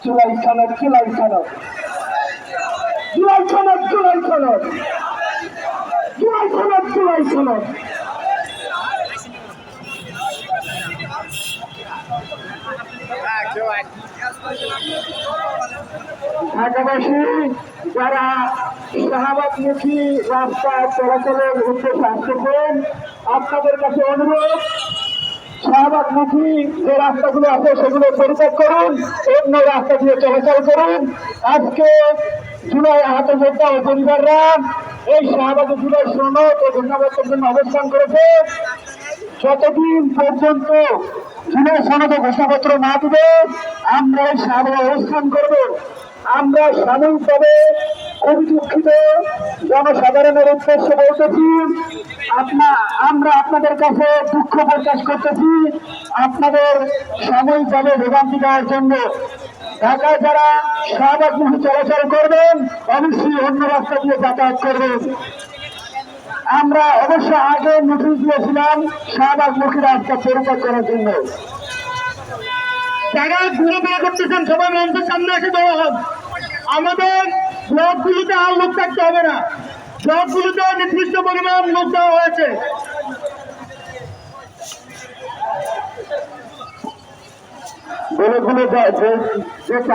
জুলাই সনদ জুলাই সনদ জুলাই সনদ জুলাই সনদ জুলাই সনদ জুলাই সনদ ঢাকাবাসী যারা শাহবাগমুখী রাস্তা চলাচলের উদ্দেশ্যে আসতেছেন, আপনাদের কাছে অনুরোধ, শাহবাগমুখী যে রাস্তাগুলো আছে সেগুলো পরিত্যাগ করুন, অন্য রাস্তা দিয়ে চলাচল করুন। আজকে জুলাই আহত যোদ্ধা ও পরিবাররা এই শাহবাগে জুলাই সনদ ও ঘোষণাপত্রের জন্য অবস্থান করেছে। যতদিন পর্যন্ত জুলাই সনদ ও ঘোষণাপত্র না দিবে আমরা এই শাহবাগে অবস্থান করব। আমরা সাময়িকভাবে খুবই দুঃখিত, জনসাধারণের উদ্দেশ্যে বলতেছি, আমরা আপনাদের কাছে দুঃখ প্রকাশ করতেছি আপনাদের সাময়িকভাবে ভোগান্তি দেওয়ার জন্য। ঢাকায় যারা শাহবাগমুখী চলাচল করবেন অবশ্যই অন্য রাস্তা দিয়ে যাতায়াত করবেন। আমরা অবশ্য আগে নোটিশ দিয়েছিলাম শাহবাগমুখী রাস্তা পরিত্যাগ করার জন্য। যারা ঘুরে বেড়া করতেছেন সবাই মঞ্চের সামনে এসে দেওয়া হোক। আমাদের ব্লকগুলিতে আর লোক থাকতে হবে না, ব্লকগুলিতে নির্দিষ্ট পরিমাণ লোক দেওয়া হয়েছে।